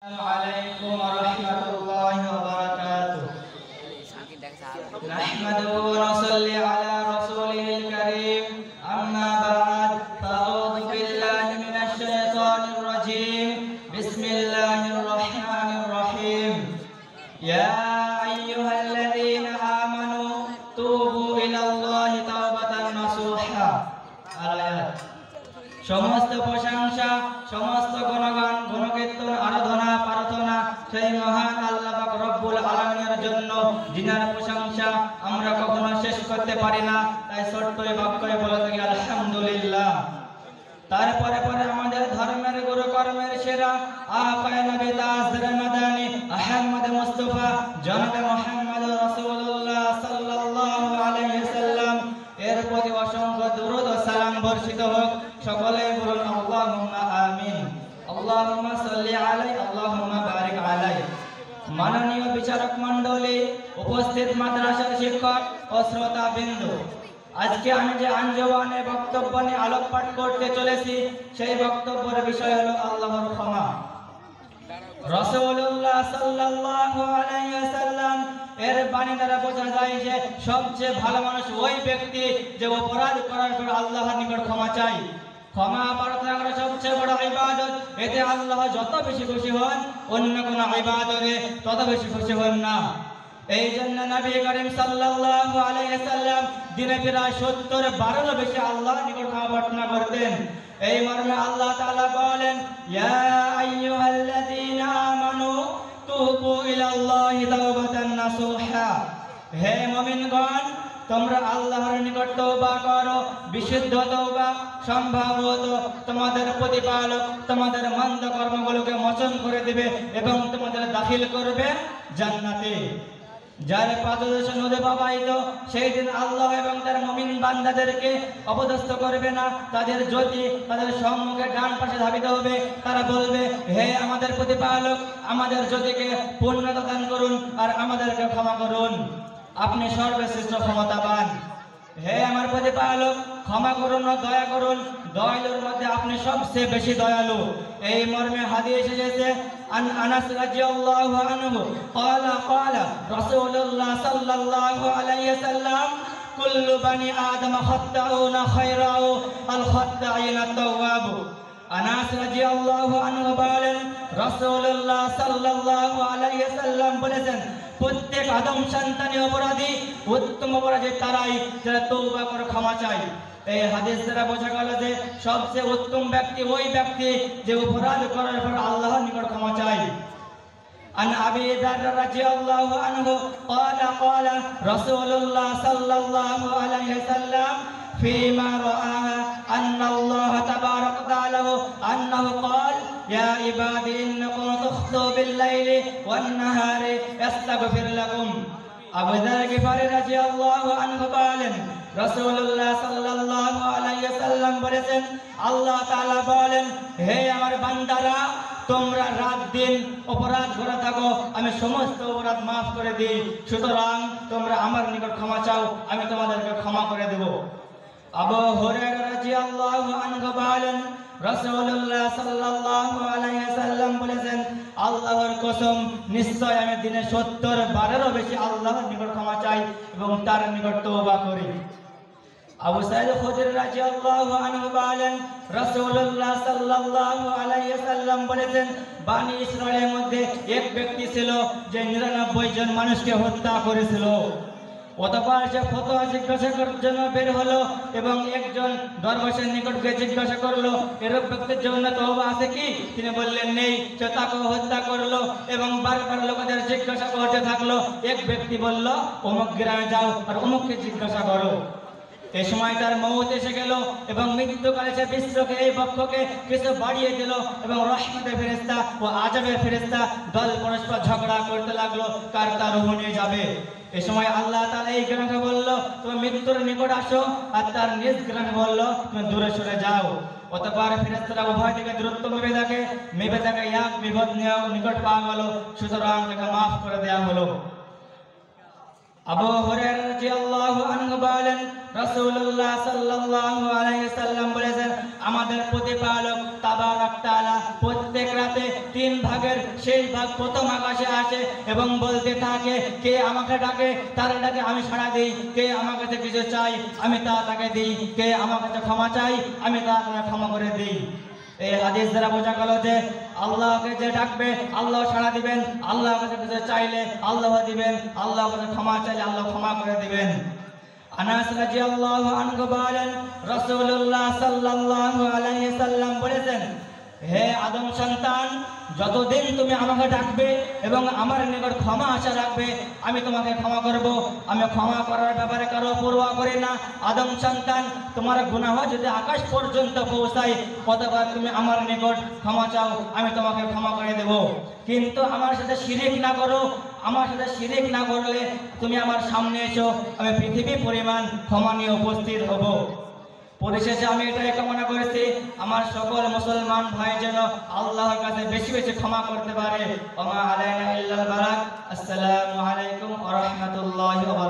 عليكم ورحمة الله وبركاته. نحمده ونصلي على رسوله الكريم. أما بعد فأعوذ بالله من الشيطان الرجيم. بسم الله الرحمن الرحيم. يا أيها الذين آمنوا توبوا إلى الله توبة نصوحا. الآيات. সমস্ত প্রশংসা, সমস্ত গুণগান, গুণকীর্তন, আরাধনা, প্রার্থনা সেই মহান আল্লাহ পাক রব্বুল আলামিনের জন্য, যিনার প্রশংসা আমরা কখনো শেষ করতে পারি না। তাই ছোট্টই বাক্যে বলে থাকি আলহামদুলিল্লাহ। তারপরে আমাদের ধর্মের গুরু, কর্মের সেরা আকায়ে নবী তাজদার মাদানী আহমদ মুস্তাফা জনাবে মুহাম্মদ রাসূলুল্লাহ সাল্লাল্লাহু আলাইহি ওয়াসাল্লাম এর প্রতি অসংখ্য দুরূদ ও সালাম বর্ষিত হোক। সকলে বলুন আল্লাহুম্মা আমিন। আল্লাহুম্মা সাল্লি আলাইহি, আল্লাহুম্মা বারিক আলাইহি। মাননীয় বিচারক মণ্ডলী, উপস্থিত মাদ্রাসার শিক্ষক ও শ্রোতাবৃন্দ, আজকে আমি যে আঞ্জওয়ানে বক্তব্য নিয়ে আলোকপাত করতে চলেছি সেই বক্তব্যের বিষয় হলো আল্লাহর ক্ষমা। রাসূলুল্লাহ সাল্লাল্লাহু আলাইহি ওয়াসাল্লাম এর বাণী দ্বারা বোঝা যায় যে সবচেয়ে ভালো মানুষ ওই ব্যক্তি যে অপরাধ করার পর আল্লাহর নিকট ক্ষমা চায়। ক্ষমা প্রার্থনা করা সবচেয়ে বড় ইবাদত। এতে আল্লাহ যত বেশি খুশি হন, অন্য কোনো ইবাদতে তত বেশি খুশি হন না। এই জন্য নবী করিম সাল্লাল্লাহু আলাইহি ওয়াসাল্লাম দিনে প্রায় 70-12 বেশি আল্লাহর নিকট ক্ষমা প্রার্থনা করতেন। এই মর্মে আল্লাহ তাআলা বলেন, ইয়া আইয়ুহাল্লাযীনা আমানু তুবু ইলাল্লাহি তাওবাতান নাসুহা। হে মুমিনগণ, তোমরা আল্লাহর নিকট তওবা করো, বিশুদ্ধ তওবা। সম্ভবত তোমাদের প্রতিপালক তোমাদের মন্দ কর্মগুলোকে মোচন করে দিবে এবং তোমাদের দাখিল করবে জান্নাতে। যার পাদদেশে নদী প্রবাহিত, সেই দিন আল্লাহ এবং তার মুমিন বান্দাদেরকে অপদস্থ করবে না। তাদের জ্যোতি তাদের সম্মুখে ডান পাশে ধাবিত হবে। তারা বলবে, হে আমাদের প্রতিপালক, আমাদের জ্যোতিকে পূর্ণতা দান করুন আর আমাদেরকে ক্ষমা করুন। আপনি সর্বশ্রেষ্ঠ ক্ষমতাবান। হে আমার প্রতিপালক, ক্ষমা করুন ও দয়া করুন। দয়ালুর মধ্যে আপনি সবচেয়ে বেশি দয়ালু। এই মর্মে হাদিস এসেছে, আনাস রাদিয়াল্লাহু আনহু ক্বালা রাসূলুল্লাহ সাল্লাল্লাহু আলাইহি ওয়াসাল্লাম কুল্লু বানি আদম খাত্তাউনা খায়রাউ আল খাত্তাইনা তাওয়াব। আনাস রাদিয়াল্লাহু আনহু বলেন, রাসূলুল্লাহ সাল্লাল্লাহু আলাইহি ওয়াসাল্লাম বলেছেন, প্রত্যেক আদম সন্তানই অপরাধী, উত্তম অপরাধী তারাই যারা তওবা করে ক্ষমা চায়। এই হাদিস দ্বারা বোঝা গেল যে সবচেয়ে উত্তম ব্যক্তি ওই ব্যক্তি যে অপরাধ করার পর আল্লাহর নিকট ক্ষমা চায়। عن أبي ذر رضي الله عنه قال رسول الله صلى الله عليه وسلم فيما رأى أن الله تبارك وتعالى أنه قال يا عبادي إنكم تخطئون بالليل والنهار أستغفر لكم। আবু যর গিফারী রাদিয়াল্লাহু আনহু বলেন, রাসূলুল্লাহ সাল্লাল্লাহু আলাইহি ওয়াসাল্লাম বলেছেন, আল্লাহ তাআলা বলেন, হে আমার বান্দারা, তোমরা রাত দিন অপরাধ করে থাকো, আমি সমস্ত অপরাধ মাফ করে দিই। সুতরাং তোমরা আমার নিকট ক্ষমা চাও, আমি তোমাদেরকে ক্ষমা করে দেব। আবু হুরায়রা রাদিয়াল্লাহু আনহু বলেন, রাসূলুল্লাহ সাল্লাল্লাহু আলাইহি ওয়াসাল্লাম বলেছেন, আল্লাহর কসম, নিশ্চয় আমি দিনে 70-12 বেশি আল্লাহর নিকট ক্ষমা চাই এবং তার নিকট তওবা করি। আবু সাঈদ খুদরী রাদিয়াল্লাহু আনহু বলেন, রাসূলুল্লাহ সাল্লাল্লাহু আলাইহি ওয়াসাল্লাম বলেছেন, বনি ইসরাঈলের মধ্যে এক ব্যক্তি ছিল যে 99 জন মানুষকে হত্যা করেছিল। অতঃপর সে ফতোয়া জিজ্ঞাসা করার জন্য বের হলো এবং একজন দরবেশের নিকট গিয়ে জিজ্ঞাসা করলো, এরূপ ব্যক্তির জন্য তওবা আছে কি? তিনি বললেন নেই। সে তাকে হত্যা করলো এবং বারবার লোকেদের জিজ্ঞাসা করতে থাকলো। এক ব্যক্তি বলল, অমুক গ্রামে যাও আর অমুককে জিজ্ঞাসা করো। এই সময় তার মওত এসে গেল এবং মৃত্যুকালে সে বিশ্বকে এই পক্ষকে কিছু বাড়িয়ে দিল এবং রহমতের ফেরেশতা ও আযাবের ফেরেশতা দল পরস্পর ঝগড়া করতে লাগলো, কার তার রূহ নিয়ে যাবে। এই সময় আল্লাহ তাআলা এই গ্রামকে বলল, তুমি মৃত্যুর নিকট আসো, আর তার নিজ গ্রামে বলল, তুমি দূরে সরে যাও। অতঃপর ফেরেশতারা উভয় দিকে দূরত্ব মেপে তাকে এক বিপদ নিকট পাওয়া গেল। সুতরাং তাকে মাফ করে দেওয়া হলো। আবু হুরায়রা রাদিয়াল্লাহু আনহু বলেন, রাসূলুল্লাহ সাল্লাল্লাহু আলাইহি ওয়াসাল্লাম বলেছেন, আমাদের প্রতিপালক তাবারাক তাআলা প্রত্যেক রাতে 3 ভাগের শেষ ভাগ প্রথম আকাশে আসে এবং বলতে থাকে, কে আমাকে ডাকে তার ডাকে আমি সাড়া দিই, কে আমার কাছে কিছু চাই আমি তা তাকে দিই, কে আমার কাছে ক্ষমা চাই আমি তা তাকে ক্ষমা করে দিই। এই হাদিস দ্বারা বোঝা গেল যে আল্লাহকে যে ডাকবে আল্লাহ সাড়া দিবেন, আল্লাহর কাছে কিছু চাইলে আল্লাহ দিবেন, আল্লাহর কাছে ক্ষমা চাইলে আল্লাহ ক্ষমা করে দিবেন। আনাস রাদিয়াল্লাহু আনহু বলেন, রাসূলুল্লাহ সাল্লাল্লাহু আলাইহি সাল্লাম বলেছেন, হে আদম সন্তান, যতদিন তুমি আমাকে ডাকবে এবং আমার নিকট ক্ষমা আশা রাখবে আমি তোমাকে ক্ষমা করব। আমি ক্ষমা করার ব্যাপারে কারো পরোয়া করি না। আদম সন্তান, তোমার গুনাহ যদি আকাশ পর্যন্ত পৌঁছায়, কতবার তুমি আমার নিকট ক্ষমা চাও আমি তোমাকে ক্ষমা করে দেব। কিন্তু আমার সাথে শিরিক না করো, আমার সাথে শিরিক না করলে তুমি আমার সামনে এসো, আমি পৃথিবী পরিমাণ ক্ষমা নিয়ে উপস্থিত হব। পরিশেষে আমি এটাই কামনা করেছি, আমার সকল মুসলমান ভাই যেন আল্লাহর কাছে বেশি বেশি ক্ষমা করতে পারে। ওয়া মা আলাইনা ইল্লাল বালাগ। আসসালামু আলাইকুম ওয়া রাহমাতুল্লাহি ওয়া বারাকাতুহু।